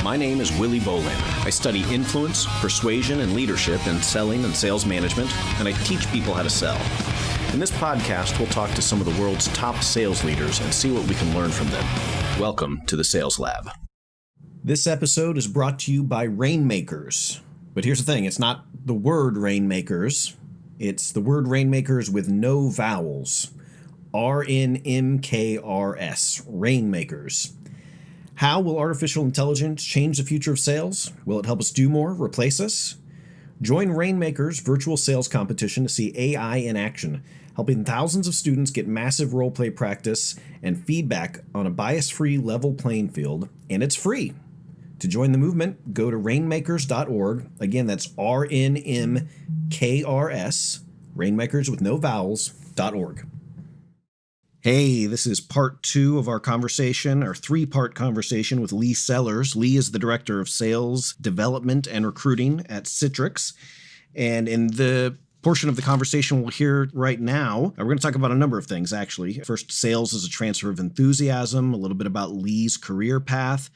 My name is Willy Bolander. I study influence, persuasion, and leadership in selling and sales management, and I teach people how to sell. In this podcast, we'll talk to some of the world's top sales leaders and see what we can learn from them. Welcome to the Sales Lab. This episode is brought to you by Rainmakers. But here's the thing, it's not the word Rainmakers. It's the word Rainmakers with no vowels. R-N-M-K-R-S. Rainmakers. How will artificial intelligence change the future of sales? Will it help us do more, replace us? Join Rainmakers virtual sales competition to see AI in action, helping thousands of students get massive role-play practice and feedback on a bias-free level playing field, and it's free. To join the movement, go to rainmakers.org. Again, that's R-N-M-K-R-S, rainmakers with no vowels.org. Hey, this is part 2 of our conversation, our 3-part conversation with Lee Sellers. Lee is the Director of Sales, Development, and Recruiting at Citrix. And in the portion of the conversation we'll hear right now, we're going to talk about a number of things, actually. First, sales as a transfer of enthusiasm, a little bit about Lee's career path,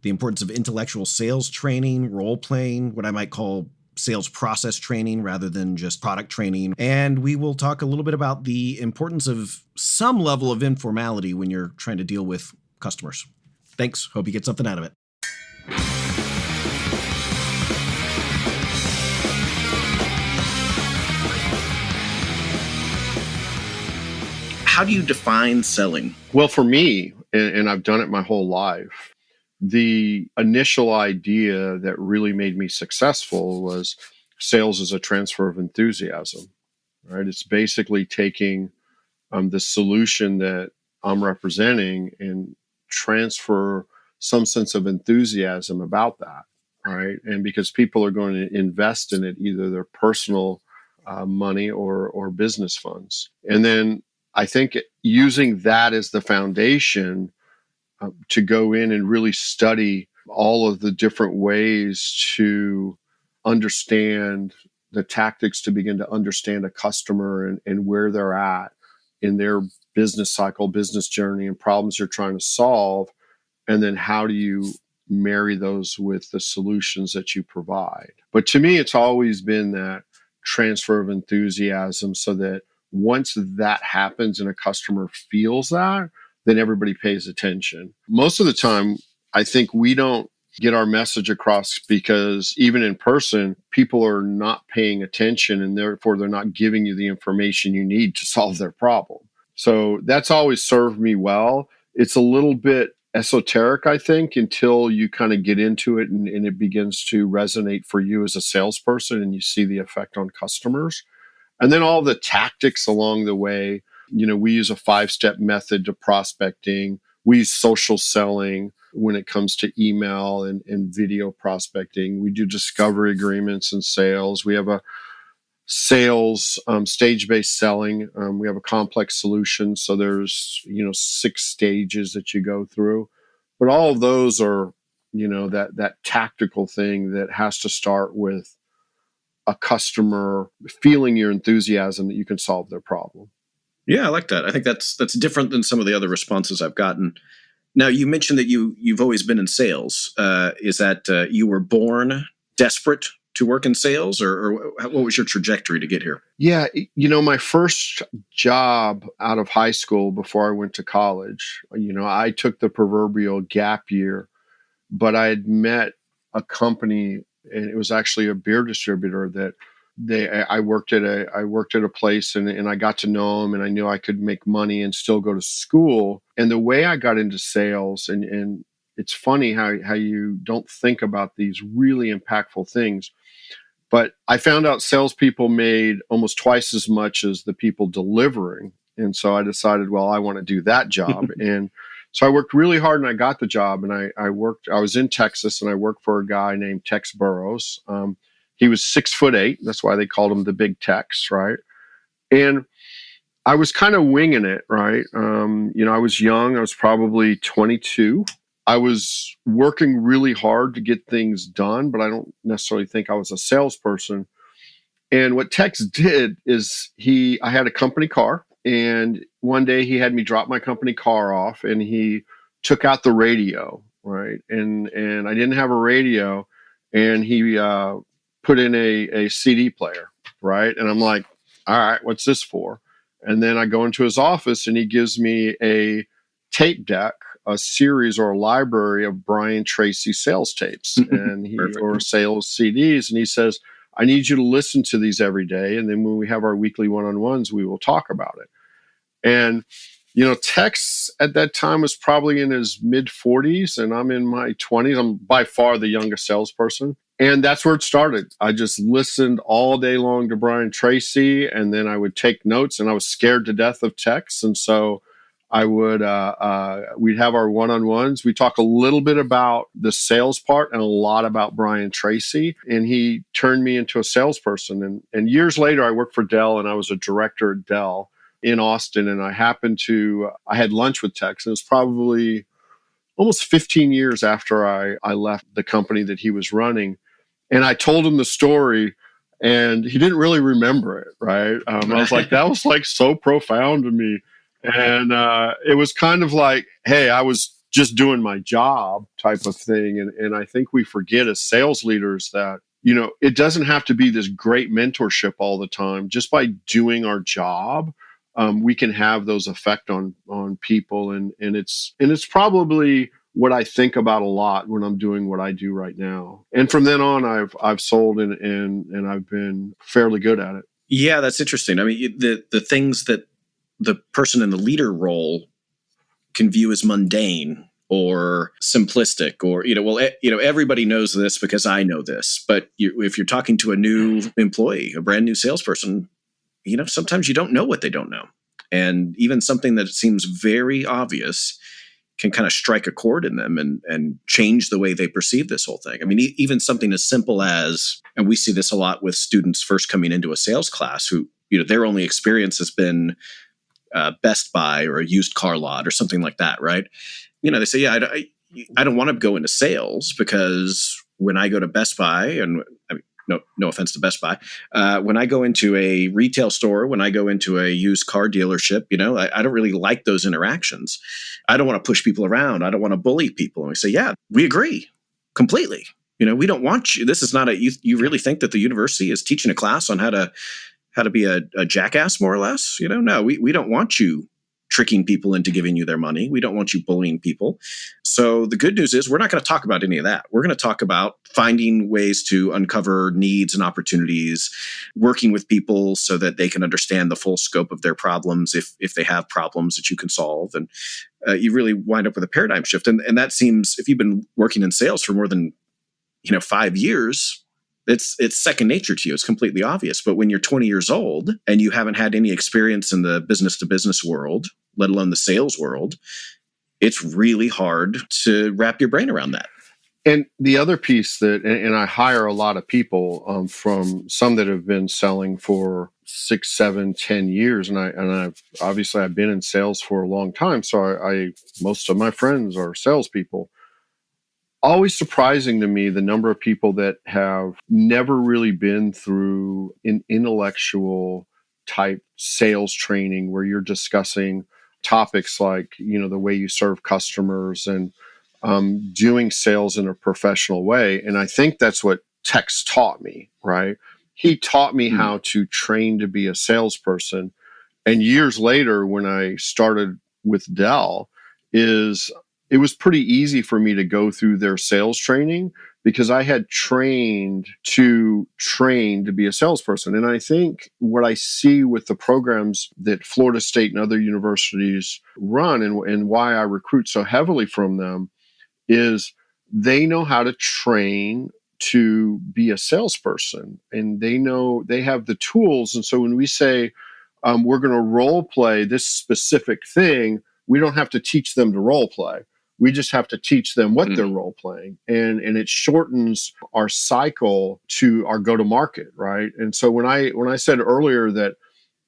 the importance of intellectual sales training, role-playing, what I might call sales process training rather than just product training. And we will talk a little bit about the importance of some level of informality when you're trying to deal with customers. Thanks. Hope you get something out of it. How do you define selling? Well, for me, and I've done it my whole life, the initial idea that really made me successful was sales as a transfer of enthusiasm, right? It's basically taking the solution that I'm representing and transfer some sense of enthusiasm about that, right? And because people are going to invest in it, either their personal money or business funds. And then I think using that as the foundation to go in and really study all of the different ways to understand the tactics to begin to understand a customer and where they're at in their business cycle, business journey, and problems you're trying to solve. And then how do you marry those with the solutions that you provide? But to me, it's always been that transfer of enthusiasm so that once that happens and a customer feels that, then everybody pays attention. Most of the time, I think we don't get our message across because even in person, people are not paying attention and therefore they're not giving you the information you need to solve their problem. So that's always served me well. It's a little bit esoteric, I think, until you kind of get into it and it begins to resonate for you as a salesperson and you see the effect on customers. And then all the tactics along the way. You know, we use a 5-step method to prospecting. We use social selling when it comes to email and video prospecting. We do discovery agreements and sales. We have a sales stage-based selling. We have a complex solution. So there's, 6 stages that you go through. But all of those are, that tactical thing that has to start with a customer feeling your enthusiasm that you can solve their problem. Yeah, I like that. I think that's different than some of the other responses I've gotten. Now, you mentioned that you've always been in sales. Is that you were born desperate to work in sales, or what was your trajectory to get here? Yeah, my first job out of high school before I went to college, I took the proverbial gap year, but I had met a company, and it was actually a beer distributor that I worked at a place and I got to know them and I knew I could make money and still go to school. And the way I got into sales, and it's funny how you don't think about these really impactful things, but I found out salespeople made almost twice as much as the people delivering. And so I decided, well, I want to do that job. And so I worked really hard and I got the job, and I was in Texas and I worked for a guy named Tex Burrows. He was 6'8". That's why they called him the Big Tex, right? And I was kind of winging it, right? I was young. I was probably 22. I was working really hard to get things done, but I don't necessarily think I was a salesperson. And what Tex did is I had a company car, and one day he had me drop my company car off, and he took out the radio, right? And I didn't have a radio, and he put in a CD player, right? And I'm like, all right, what's this for? And then I go into his office, and he gives me a tape deck, a series or a library of Brian Tracy sales tapes and or sales CDs. And he says, I need you to listen to these every day. And then when we have our weekly one-on-ones, we will talk about it. And, Tex at that time was probably in his mid 40s, and I'm in my 20s. I'm by far the youngest salesperson. And that's where it started. I just listened all day long to Brian Tracy, and then I would take notes, and I was scared to death of Tex. And so I would, we'd have our one-on-ones. We talk a little bit about the sales part and a lot about Brian Tracy. And he turned me into a salesperson. And years later, I worked for Dell, and I was a director at Dell in Austin. And I had lunch with Tex, and it was probably almost 15 years after I left the company that he was running. And I told him the story, and he didn't really remember it, right? I was like, that was like so profound to me. And it was kind of like, hey, I was just doing my job type of thing. And I think we forget as sales leaders that, it doesn't have to be this great mentorship all the time. Just by doing our job, we can have those effect on people. And it's probably what I think about a lot when I'm doing what I do right now. And from then on, I've sold and I've been fairly good at it. Yeah, that's interesting. I mean, the things that the person in the leader role can view as mundane or simplistic, or everybody knows this because I know this. But if you're talking to a new employee, a brand new salesperson, sometimes you don't know what they don't know, and even something that seems very obvious can kind of strike a chord in them and change the way they perceive this whole thing. I mean, even something as simple as, and we see this a lot with students first coming into a sales class who, their only experience has been Best Buy or a used car lot or something like that, right? They say, yeah, I don't want to go into sales because when I go to Best Buy, and I mean, no offense to Best Buy, when I go into a retail store, when I go into a used car dealership, I don't really like those interactions. I don't want to push people around. I don't want to bully people. And we say, yeah, we agree completely. We don't want you. This is not you really think that the university is teaching a class on how to be a jackass, more or less? No, we don't want you tricking people into giving you their money. We don't want you bullying people. So the good news is we're not going to talk about any of that. We're going to talk about finding ways to uncover needs and opportunities, working with people so that they can understand the full scope of their problems if they have problems that you can solve. And you really wind up with a paradigm shift. And that seems, if you've been working in sales for more than 5 years, it's second nature to you. It's completely obvious. But when you're 20 years old and you haven't had any experience in the business to business world, let alone the sales world, it's really hard to wrap your brain around that. And the other piece that, and I hire a lot of people from some that have been selling for 6, 7, 10 years. And I've been in sales for a long time. So most of my friends are salespeople. Always surprising to me, the number of people that have never really been through an intellectual type sales training where you're discussing topics like, the way you serve customers and doing sales in a professional way. And I think that's what Tex taught me, right? He taught me how to train to be a salesperson. And years later, when I started with Dell, it was pretty easy for me to go through their sales training because I had trained to be a salesperson. And I think what I see with the programs that Florida State and other universities run and why I recruit so heavily from them is they know how to train to be a salesperson, and they have the tools. And so when we say we're going to role play this specific thing, we don't have to teach them to role play. We just have to teach them what they're role playing, and it shortens our cycle to our go to market, right? And so when I said earlier that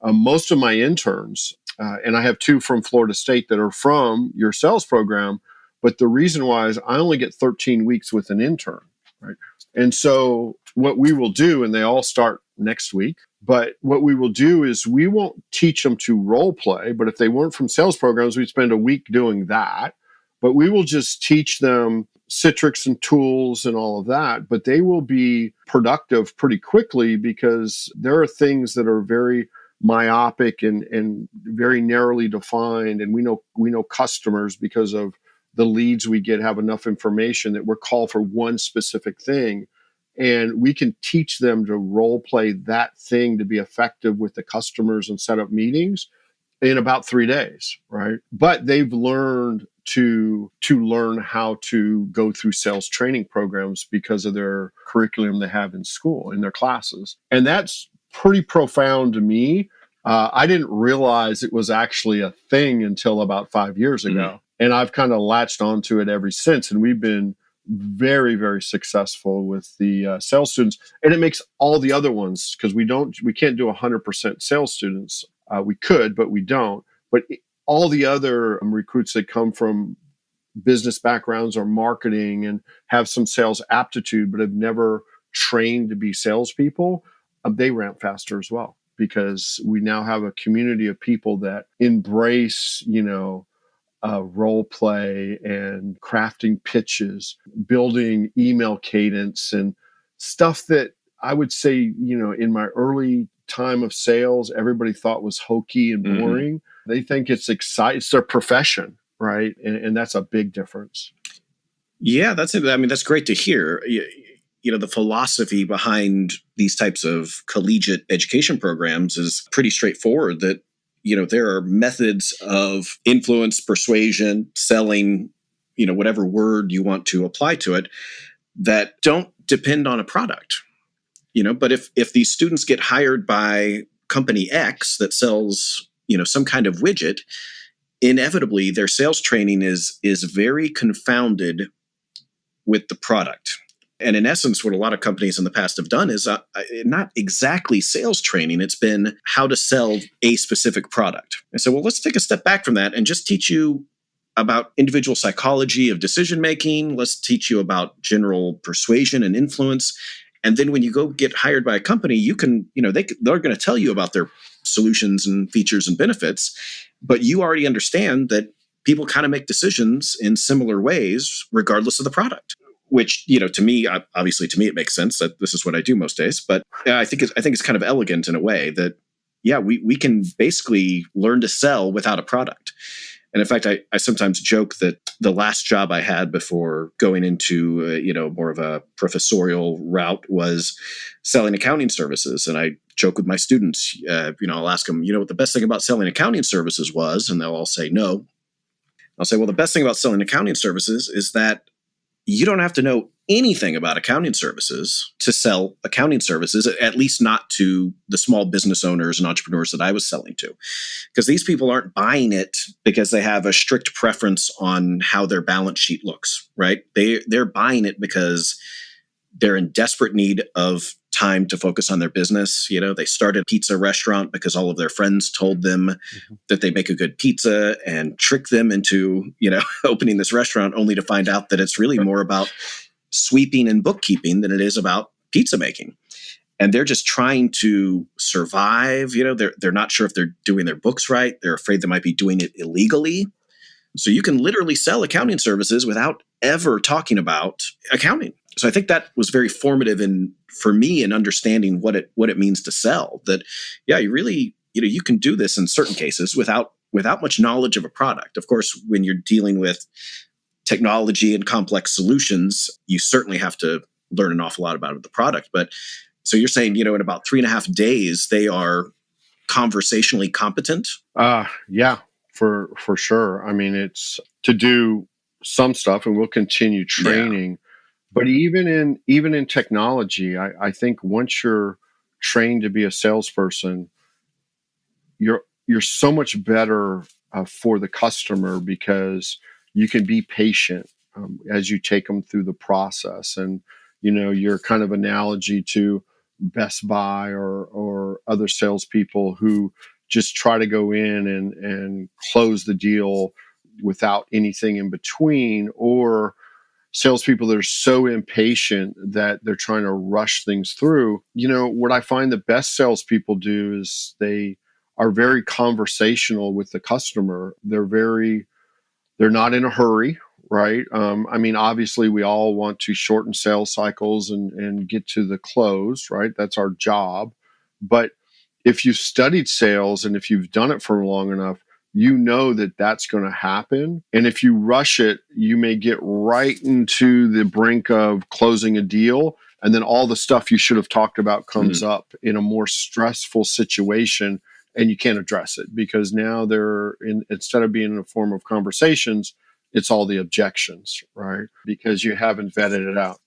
most of my interns, and I have 2 from Florida State that are from your sales program, but the reason why is I only get 13 weeks with an intern, right? And so what we will do, and they all start next week, but what we will do is we won't teach them to role play, but if they weren't from sales programs, we'd spend a week doing that. but we will just teach them Citrix and tools and all of that, but they will be productive pretty quickly because there are things that are very myopic and very narrowly defined. And we know customers, because of the leads we get, have enough information that we're called for one specific thing. And we can teach them to role play that thing to be effective with the customers and set up meetings in about 3 days, right? But they've learned to learn how to go through sales training programs because of their curriculum they have in school, in their classes. And that's pretty profound to me. I didn't realize it was actually a thing until about 5 years ago. And I've kind of latched onto it ever since. And we've been very, very successful with the sales students. And it makes all the other ones, because we can't do 100% sales students. We could, but we don't. But all the other recruits that come from business backgrounds or marketing and have some sales aptitude, but have never trained to be salespeople, they ramp faster as well, because we now have a community of people that embrace, role play and crafting pitches, building email cadence and stuff that I would say, in my early time of sales, everybody thought was hokey and boring. They think it's exciting. It's their profession, right? And that's a big difference. Yeah, that's it. I mean, that's great to hear. The philosophy behind these types of collegiate education programs is pretty straightforward, that there are methods of influence, persuasion, selling, whatever word you want to apply to it, that don't depend on a product. But if these students get hired by company X that sells, some kind of widget, inevitably their sales training is very confounded with the product. And in essence, what a lot of companies in the past have done is not exactly sales training. It's been how to sell a specific product. And so, well, let's take a step back from that and just teach you about individual psychology of decision making. Let's teach you about general persuasion and influence. And then when you go get hired by a company, you can, they're going to tell you about their solutions and features and benefits, but you already understand that people kind of make decisions in similar ways, regardless of the product. Which, to me, obviously, it makes sense that this is what I do most days. But I think it's kind of elegant in a way that, we can basically learn to sell without a product. And in fact, I sometimes joke that the last job I had before going into, more of a professorial route was selling accounting services. And I joke with my students, I'll ask them, what the best thing about selling accounting services was? And they'll all say no. I'll say, well, the best thing about selling accounting services is that you don't have to know anything about accounting services to sell accounting services, at least not to the small business owners and entrepreneurs that I was selling to. Because these people aren't buying it because they have a strict preference on how their balance sheet looks, right? They're buying it because they're in desperate need of time to focus on their business. They started a pizza restaurant because all of their friends told them that they make a good pizza, and tricked them into, opening this restaurant, only to find out that it's really more about sweeping and bookkeeping than it is about pizza making. And they're just trying to survive. They're not sure if they're doing their books right. They're afraid they might be doing it illegally. So you can literally sell accounting services without ever talking about accounting. So I think that was very formative for me in understanding what it means to sell. That, you really, you can do this in certain cases without much knowledge of a product. Of course, when you're dealing with technology and complex solutions, you certainly have to learn an awful lot about the product. But so you're saying, in about 3.5 days, they are conversationally competent? Yeah, for sure. I mean, it's to do some stuff, and we'll continue training. Yeah. But even in technology, I think once you're trained to be a salesperson, you're so much better for the customer, because you can be patient as you take them through the process. And your kind of analogy to Best Buy or other salespeople who just try to go in and close the deal without anything in between, or salespeople that are so impatient that they're trying to rush things through. What I find the best salespeople do is they are very conversational with the customer. They're not in a hurry, right? I mean, obviously, we all want to shorten sales cycles and get to the close, right? That's our job. But if you've studied sales and if you've done it for long enough, you know that that's going to happen. And if you rush it, you may get right into the brink of closing a deal. And then all the stuff you should have talked about comes up in a more stressful situation, and you can't address it because now instead of being in a form of conversations, it's all the objections, right? Because you haven't vetted it out.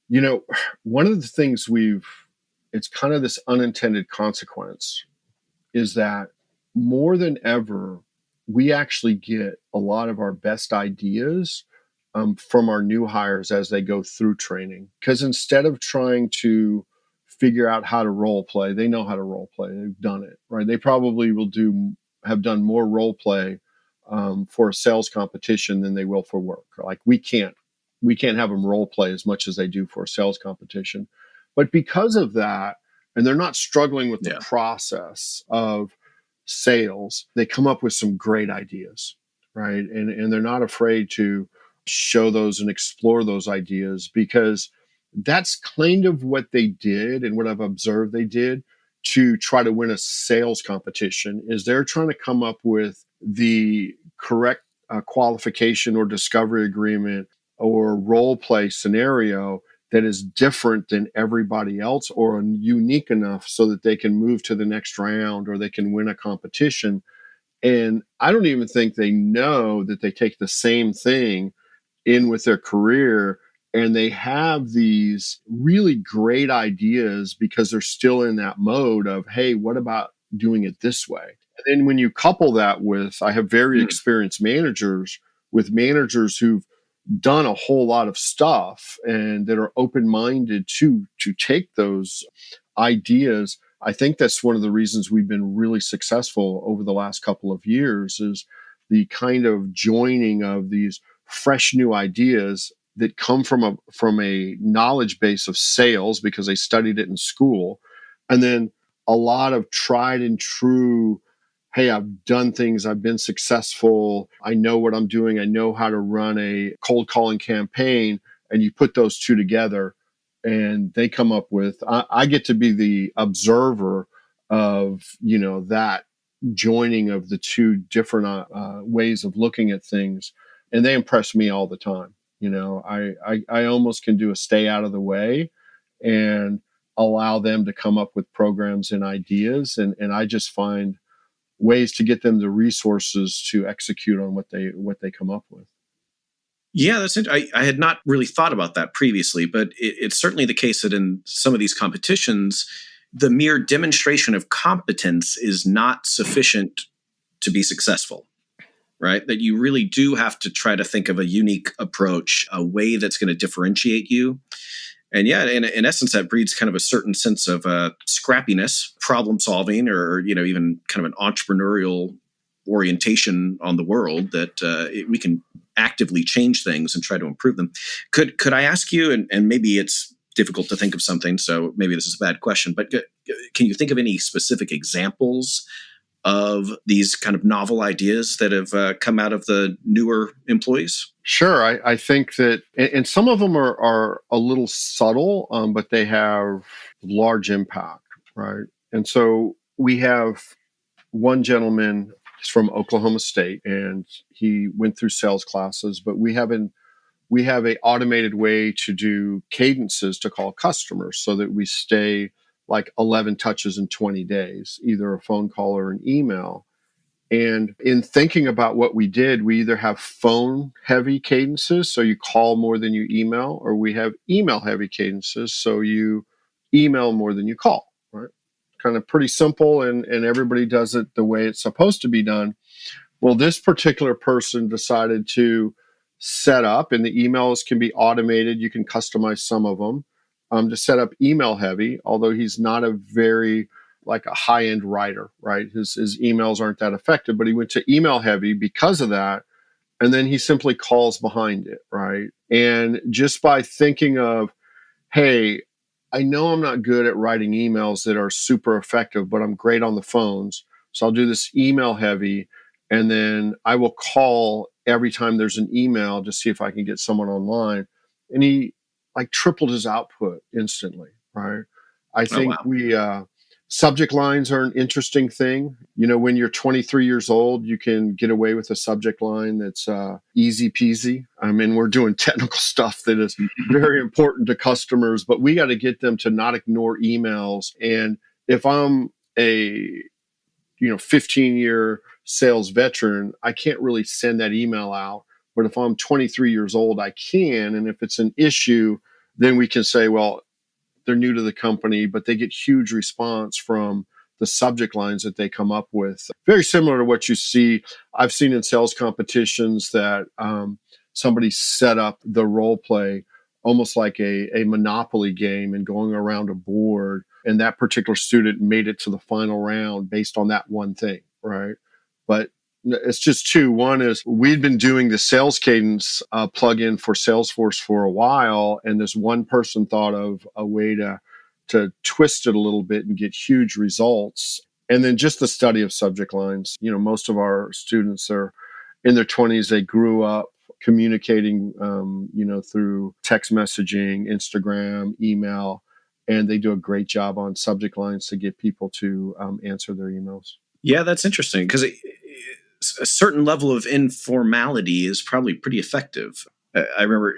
You know, one of the things it's kind of this unintended consequence is that more than ever, we actually get a lot of our best ideas from our new hires as they go through training. Because instead of trying to figure out how to role play, they know how to role play. They've done it, right? They probably have done more role play for a sales competition than they will for work. Like we can't have them role play as much as they do for a sales competition. But because of that, and they're not struggling with the process of sales, they come up with some great ideas, right? And they're not afraid to show those and explore those ideas because that's kind of what they did and what I've observed they did to try to win a sales competition is they're trying to come up with the correct qualification or discovery agreement or role play scenario that is different than everybody else or unique enough so that they can move to the next round or they can win a competition. And I don't even think they know that they take the same thing in with their career and they have these really great ideas because they're still in that mode of, hey, what about doing it this way? And then when you couple that with, I have very experienced managers with managers who've done a whole lot of stuff and that are open-minded to take those ideas. I think that's one of the reasons we've been really successful over the last couple of years is the kind of joining of these fresh new ideas that come from a knowledge base of sales because they studied it in school, and then a lot of tried and true, hey, I've done things, I've been successful, I know what I'm doing, I know how to run a cold calling campaign, and you put those two together and they come up with, I get to be the observer of, that joining of the two different ways of looking at things. And they impress me all the time. I almost can do a stay out of the way and allow them to come up with programs and ideas. And I just find ways to get them the resources to execute on what they come up with. Yeah, that's it. I had not really thought about that previously, but it's certainly the case that in some of these competitions, the mere demonstration of competence is not sufficient to be successful, right? That you really do have to try to think of a unique approach, a way that's going to differentiate you. And yeah, in essence, that breeds kind of a certain sense of scrappiness, problem solving, or even kind of an entrepreneurial orientation on the world that we can actively change things and try to improve them. Could I ask you, and maybe it's difficult to think of something, so maybe this is a bad question, but can you think of any specific examples of these kind of novel ideas that have come out of the newer employees? Sure. I think that, and some of them are a little subtle, but they have large impact, right? And so we have one gentleman, he's from Oklahoma State, and he went through sales classes, but we have a automated way to do cadences to call customers so that we stay like 11 touches in 20 days, either a phone call or an email. And in thinking about what we did, we either have phone heavy cadences, so you call more than you email, or we have email heavy cadences, so you email more than you call, right? Kind of pretty simple, and everybody does it the way it's supposed to be done. Well, this particular person decided to set up, and the emails can be automated. You can customize some of them to set up email heavy, although he's not a very like a high-end writer, right? His emails aren't that effective, but he went to email heavy because of that. And then he simply calls behind it, right? And just by thinking of, hey, I know I'm not good at writing emails that are super effective, but I'm great on the phones. So I'll do this email heavy. And then I will call every time there's an email to see if I can get someone online. And he like tripled his output instantly, right? I Oh, think wow. subject lines are an interesting thing. When you're 23 years old, you can get away with a subject line that's easy peasy. I mean, we're doing technical stuff that is very important to customers, but we got to get them to not ignore emails. And if I'm a 15-year sales veteran, I can't really send that email out. But if I'm 23 years old, I can. And if it's an issue, then we can say, well, they're new to the company, but they get huge response from the subject lines that they come up with. Very similar to what you see. I've seen in sales competitions that somebody set up the role play almost like a Monopoly game and going around a board. And that particular student made it to the final round based on that one thing, right? But it's just two. One is we'd been doing the sales cadence plugin for Salesforce for a while, and this one person thought of a way to twist it a little bit and get huge results. And then just the study of subject lines. Most of our students are in their 20s. They grew up communicating, through text messaging, Instagram, email, and they do a great job on subject lines to get people to answer their emails. Yeah, that's interesting because a certain level of informality is probably pretty effective. I remember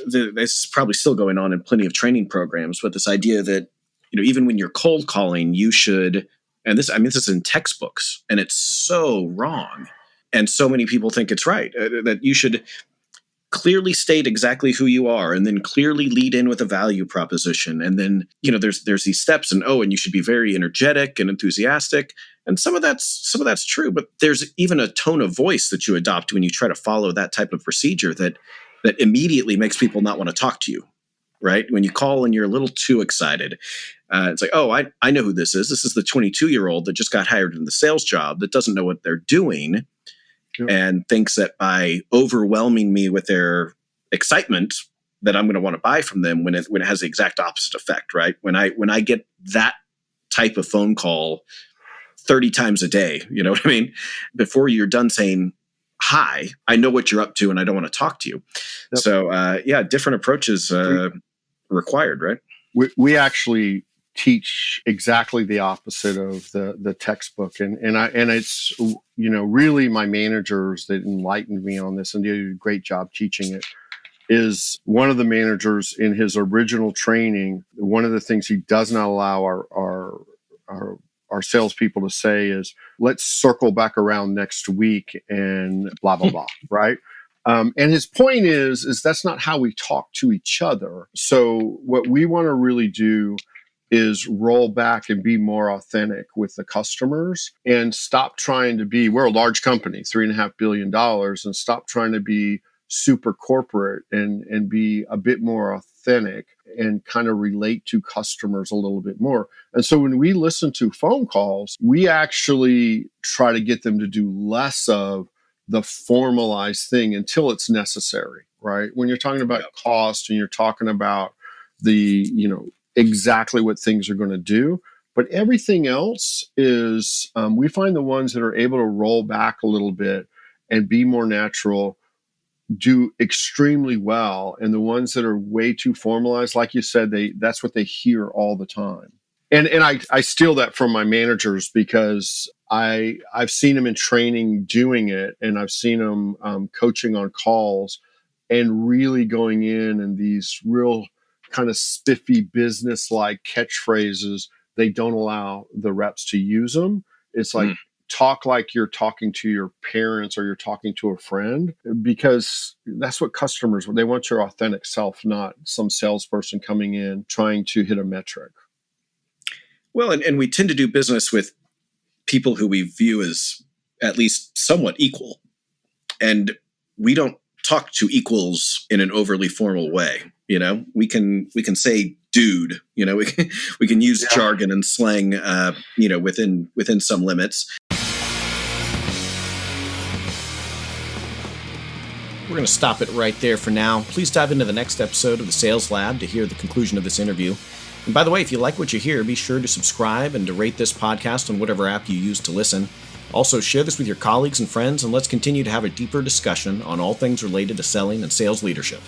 this is probably still going on in plenty of training programs, but this idea that, even when you're cold calling, you should, and this is in textbooks, and it's so wrong. And so many people think it's right, that you should clearly state exactly who you are and then clearly lead in with a value proposition. And then, there's these steps and you should be very energetic and enthusiastic. And some of that's true, but there's even a tone of voice that you adopt when you try to follow that type of procedure that immediately makes people not want to talk to you, right? When you call and you're a little too excited, it's like, oh, I know who this is. This is the 22-year-old that just got hired in the sales job that doesn't know what they're doing. Yep. And thinks that by overwhelming me with their excitement that I'm going to want to buy from them when it has the exact opposite effect, right? When I get that type of phone call 30 times a day, you know what I mean? Before you're done saying hi, I know what you're up to and I don't want to talk to you. Yep. So different approaches required, right? We actually teach exactly the opposite of the textbook, and it's really my managers that enlightened me on this and did a great job teaching it. Is one of the managers in his original training, one of the things he does not allow our salespeople to say is, let's circle back around next week and blah blah blah, right? And his point is that's not how we talk to each other. So what we want to really do is roll back and be more authentic with the customers and stop trying to be, we're a large company, $3.5 billion, and stop trying to be super corporate and be a bit more authentic and kind of relate to customers a little bit more. And so when we listen to phone calls, we actually try to get them to do less of the formalized thing until it's necessary, right? When you're talking about cost and you're talking about the, exactly what things are going to do. But everything else is, we find the ones that are able to roll back a little bit and be more natural do extremely well. And the ones that are way too formalized, like you said, that's what they hear all the time. And I steal that from my managers because I've seen them in training doing it, and I've seen them coaching on calls and really going in and these real kind of spiffy business-like catchphrases. They don't allow the reps to use them. It's like talk like you're talking to your parents or you're talking to a friend, because that's what customers want. They want your authentic self, not some salesperson coming in trying to hit a metric. Well, and we tend to do business with people who we view as at least somewhat equal. And we don't talk to equals in an overly formal way. We can say dude, we can use jargon and slang, within some limits. We're going to stop it right there for now. Please dive into the next episode of the Sales Lab to hear the conclusion of this interview. And by the way, if you like what you hear, be sure to subscribe and to rate this podcast on whatever app you use to listen. Also, share this with your colleagues and friends, and let's continue to have a deeper discussion on all things related to selling and sales leadership.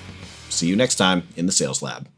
See you next time in the Sales Lab.